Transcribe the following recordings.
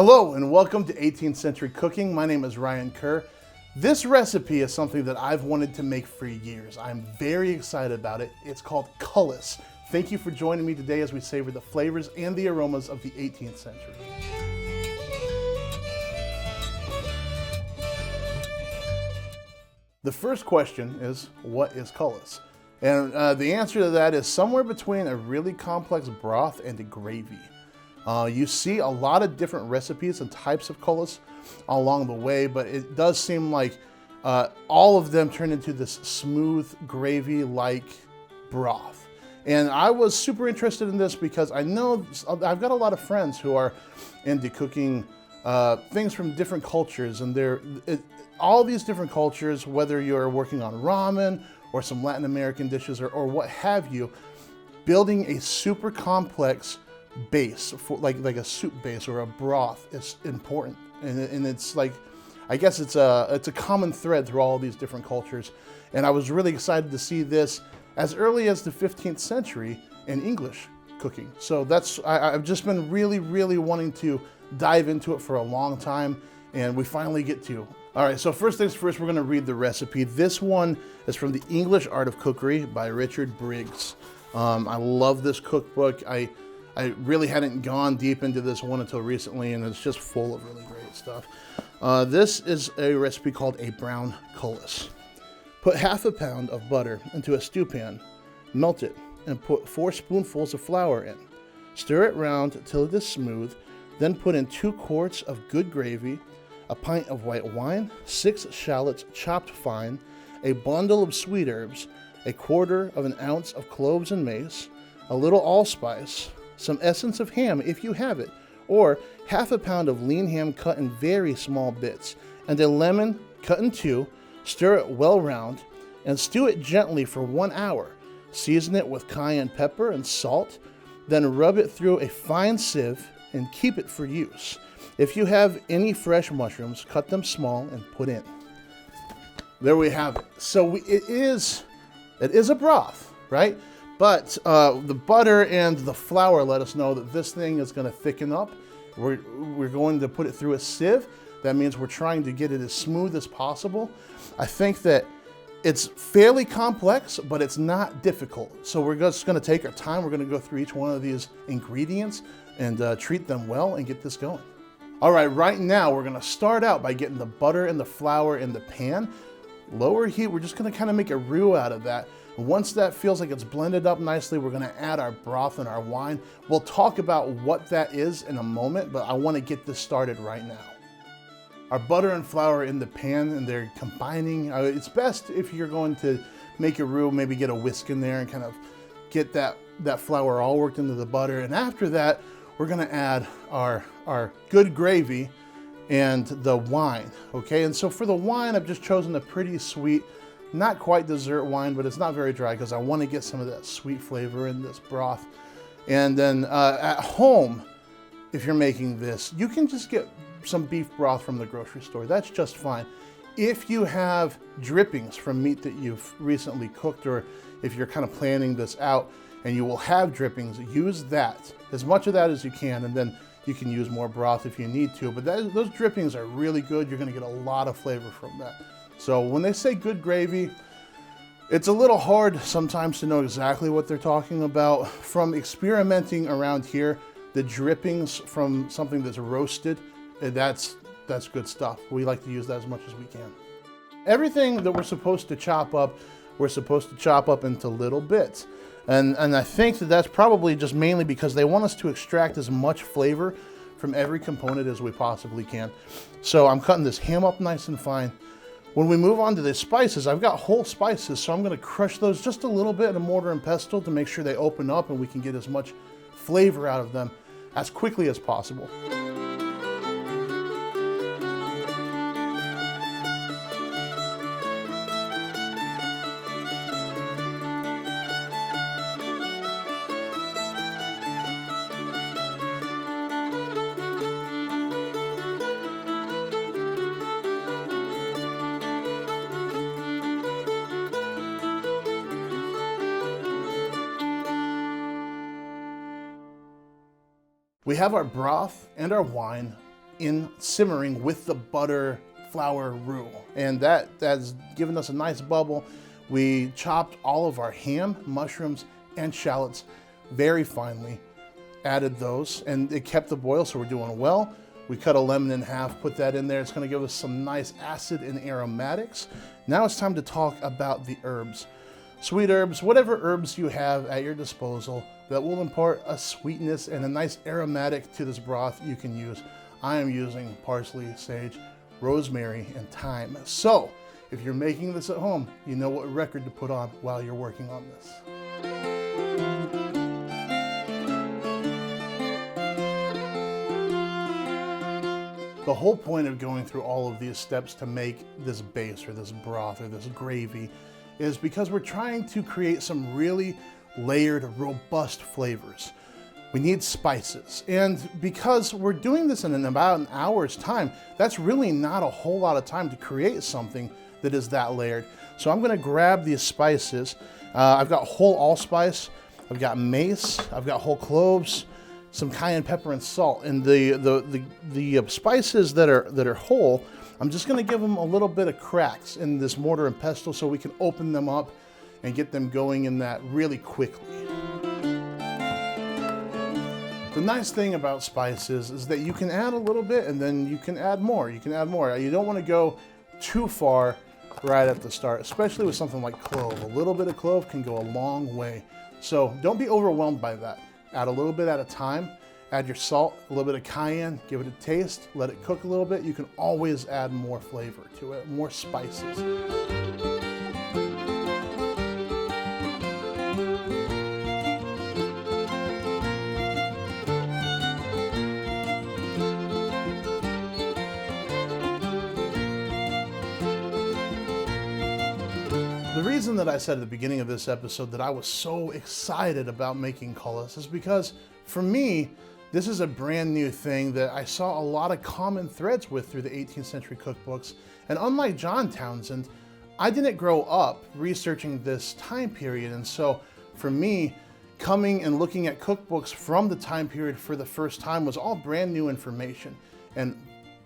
Hello and welcome to 18th Century Cooking. My name is Ryan Kerr. This recipe is something that I've wanted to make for years. I'm very excited about it. It's called Cullis. Thank you for joining me today as we savor the flavors and the aromas of the 18th century. The first question is, what is Cullis? And the answer to that is somewhere between a really complex broth and a gravy. You see a lot of different recipes and types of cullis along the way, but it does seem like all of them turn into this smooth gravy-like broth. And I was super interested in this because I know I've got a lot of friends who are into cooking things from different cultures, and all these different cultures, whether you're working on ramen or some Latin American dishes or what have you, building a super complex base for like a soup base or a broth is important, and it's like, I guess it's a common thread through all of these different cultures. And I was really excited to see this as early as the 15th century in English cooking. So I've just been really wanting to dive into it for a long time, and we finally get to. All right, so first things first, we're going to read the recipe. This one is from the English Art of Cookery by Richard Briggs. I love this cookbook. I really hadn't gone deep into this one until recently, and it's just full of really great stuff. This is a recipe called a brown cullis. Put half a pound of butter into a stew pan, melt it, and put 4 spoonfuls of flour in. Stir it round till it is smooth, then put in 2 quarts of good gravy, a pint of white wine, 6 shallots chopped fine, a bundle of sweet herbs, 1/4 ounce of cloves and mace, a little allspice, some essence of ham if you have it, or half a pound of lean ham cut in very small bits, and a lemon cut in 2. Stir it well round and stew it gently for 1 hour. Season it with cayenne pepper and salt, then rub it through a fine sieve and keep it for use. If you have any fresh mushrooms, cut them small and put in. There we have it. So it is a broth, right? But the butter and the flour let us know that this thing is going to thicken up. We're going to put it through a sieve. That means we're trying to get it as smooth as possible. I think that it's fairly complex, but it's not difficult. So we're just going to take our time. We're going to go through each one of these ingredients and treat them well and get this going. All right, right now we're going to start out by getting the butter and the flour in the pan. Lower heat, we're just going to kind of make a roux out of that. Once that feels like it's blended up nicely, we're going to add our broth and our wine. We'll talk about what that is in a moment, but I want to get this started right now. Our butter and flour in the pan, and they're combining. It's best if you're going to make a roux, maybe get a whisk in there and kind of get that flour all worked into the butter. And after that, we're going to add our good gravy and the wine, okay? And so for the wine, I've just chosen a pretty sweet, not quite dessert wine, but it's not very dry because I want to get some of that sweet flavor in this broth. And then at home, if you're making this, you can just get some beef broth from the grocery store. That's just fine. If you have drippings from meat that you've recently cooked, or if you're kind of planning this out and you will have drippings, use that, as much of that as you can, and then you can use more broth if you need to. But those drippings are really good. You're going to get a lot of flavor from that. So when they say good gravy, it's a little hard sometimes to know exactly what they're talking about. From experimenting around here, the drippings from something that's roasted, that's good stuff. We like to use that as much as we can. Everything that we're supposed to chop up into little bits. And I think that's probably just mainly because they want us to extract as much flavor from every component as we possibly can. So I'm cutting this ham up nice and fine. When we move on to the spices, I've got whole spices, so I'm going to crush those just a little bit in a mortar and pestle to make sure they open up and we can get as much flavor out of them as quickly as possible. We have our broth and our wine in simmering with the butter flour roux. And that's given us a nice bubble. We chopped all of our ham, mushrooms, and shallots very finely, added those, and it kept the boil, so we're doing well. We cut a lemon in half, put that in there. It's gonna give us some nice acid and aromatics. Now it's time to talk about the herbs. Sweet herbs, whatever herbs you have at your disposal that will impart a sweetness and a nice aromatic to this broth, you can use. I am using parsley, sage, rosemary, and thyme. So, if you're making this at home, you know what record to put on while you're working on this. The whole point of going through all of these steps to make this base or this broth or this gravy is because we're trying to create some really layered, robust flavors. We need spices. And because we're doing this in about an hour's time, that's really not a whole lot of time to create something that is that layered. So I'm gonna grab these spices. I've got whole allspice, I've got mace, I've got whole cloves, some cayenne pepper and salt. And the spices that are whole, I'm just gonna give them a little bit of cracks in this mortar and pestle so we can open them up and get them going in that really quickly. The nice thing about spices is that you can add a little bit and then you can add more. You can add more. You don't wanna go too far right at the start, especially with something like clove. A little bit of clove can go a long way. So don't be overwhelmed by that. Add a little bit at a time. Add your salt, a little bit of cayenne, give it a taste, let it cook a little bit. You can always add more flavor to it, more spices. The reason that I said at the beginning of this episode that I was so excited about making Cullis is because for me, this is a brand new thing that I saw a lot of common threads with through the 18th century cookbooks. And unlike John Townsend, I didn't grow up researching this time period. And so for me, coming and looking at cookbooks from the time period for the first time was all brand new information. And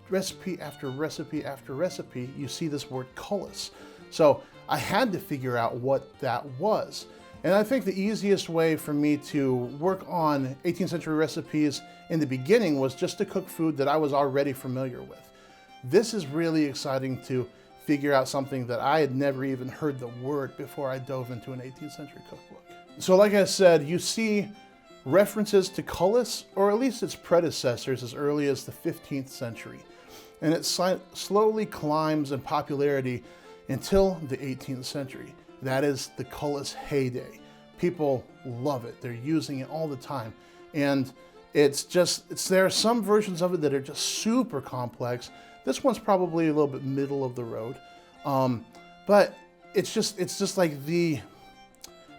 recipe after recipe after recipe, you see this word Cullis. So I had to figure out what that was. And I think the easiest way for me to work on 18th century recipes in the beginning was just to cook food that I was already familiar with. This is really exciting to figure out something that I had never even heard the word before I dove into an 18th century cookbook. So like I said, you see references to Cullis, or at least its predecessors, as early as the 15th century. And it slowly climbs in popularity until the 18th century. That is the Cullis heyday. People love it. They're using it all the time. And there are some versions of it that are just super complex. This one's probably a little bit middle of the road. But it's just like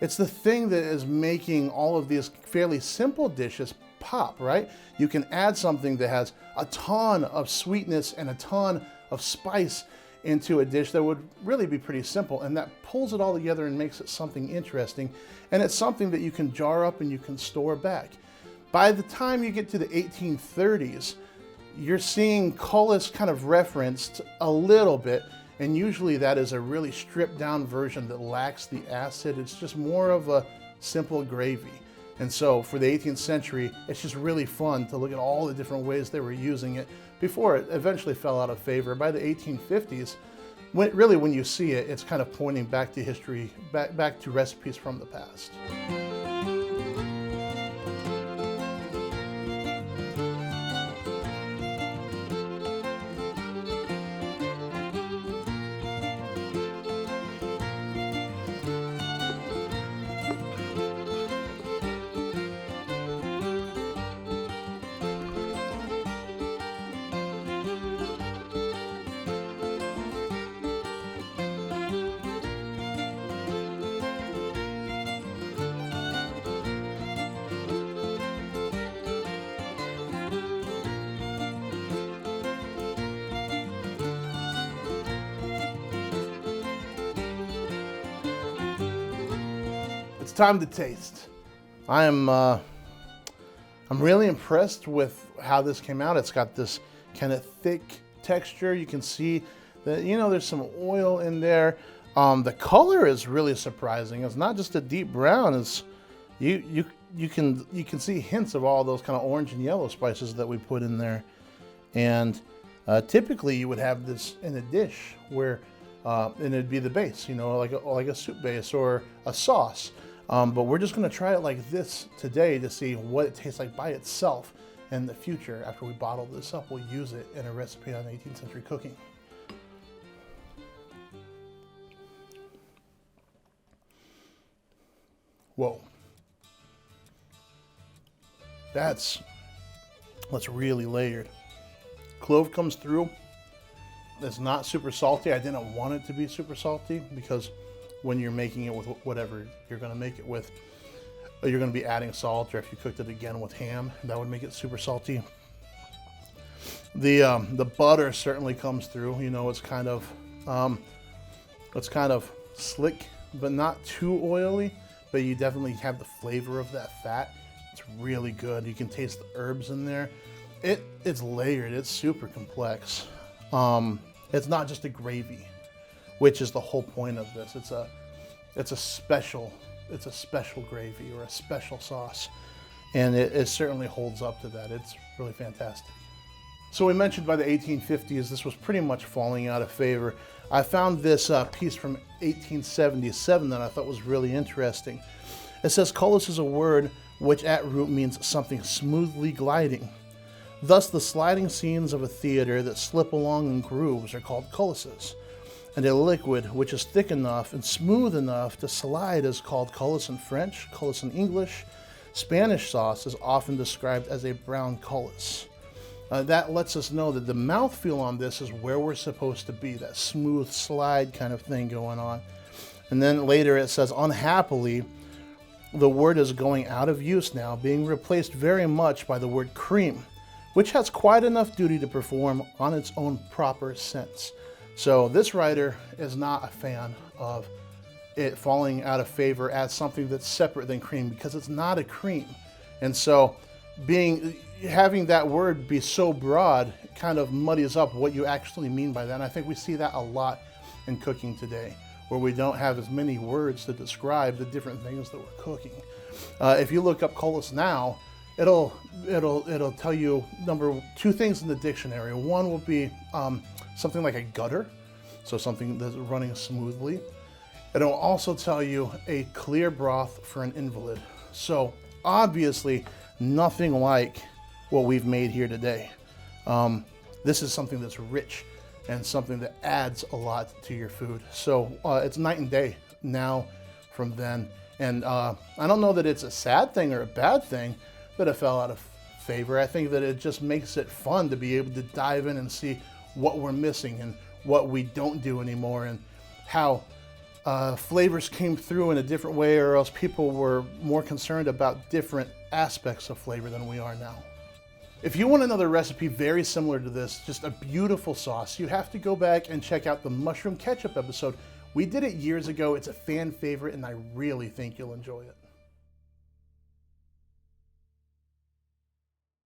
it's the thing that is making all of these fairly simple dishes pop, right? You can add something that has a ton of sweetness and a ton of spice into a dish that would really be pretty simple, and that pulls it all together and makes it something interesting, and it's something that you can jar up and you can store back. By the time you get to the 1830s, you're seeing Cullis kind of referenced a little bit, and usually that is a really stripped down version that lacks the acid. It's just more of a simple gravy. And so for the 18th century, it's just really fun to look at all the different ways they were using it before it eventually fell out of favor. By the 1850s, when you see it, it's kind of pointing back to history, back to recipes from the past. It's time to taste. I'm really impressed with how this came out. It's got this kind of thick texture. You can see that, you know, there's some oil in there. The color is really surprising. It's not just a deep brown. It's you can see hints of all those kind of orange and yellow spices that we put in there. And typically you would have this in a dish where and it'd be the base, you know, like a soup base or a sauce. But we're just going to try it like this today to see what it tastes like by itself. In the future, after we bottle this up, we'll use it in a recipe on 18th century cooking. Whoa. That's really layered. Clove comes through. It's not super salty. I didn't want it to be super salty because when you're making it with whatever you're going to make it with, you're going to be adding salt, or if you cooked it again with ham, that would make it super salty. The butter certainly comes through. You know, it's kind of slick, but not too oily. But you definitely have the flavor of that fat. It's really good. You can taste the herbs in there. It's layered. It's super complex. It's not just a gravy, which is the whole point of this. It's a special gravy or a special sauce, and it certainly holds up to that. It's really fantastic. So we mentioned by the 1850s this was pretty much falling out of favor. I found this piece from 1877 that I thought was really interesting. It says Cullis is a word which at root means something smoothly gliding. Thus the sliding scenes of a theater that slip along in grooves are called cullises. And a liquid which is thick enough and smooth enough to slide is called cullis in French, cullis in English. Spanish sauce is often described as a brown cullis. That lets us know that the mouthfeel on this is where we're supposed to be, that smooth slide kind of thing going on. And then later it says, unhappily, the word is going out of use now, being replaced very much by the word cream, which has quite enough duty to perform on its own proper sense. So this writer is not a fan of it falling out of favor as something that's separate than cream, because it's not a cream. And so having that word be so broad kind of muddies up what you actually mean by that. And I think we see that a lot in cooking today, where we don't have as many words to describe the different things that we're cooking. If you look up cullis now, it'll tell you two things in the dictionary. One will be something like a gutter, so something that's running smoothly. It'll also tell you a clear broth for an invalid. So obviously nothing like what we've made here today. This is something that's rich and something that adds a lot to your food. So it's night and day now from then. And I don't know that it's a sad thing or a bad thing that it fell out of favor. I think that it just makes it fun to be able to dive in and see what we're missing and what we don't do anymore, and how flavors came through in a different way, or else people were more concerned about different aspects of flavor than we are now. If you want another recipe very similar to this, just a beautiful sauce, you have to go back and check out the mushroom ketchup episode. We did it years ago. It's a fan favorite, and I really think you'll enjoy it.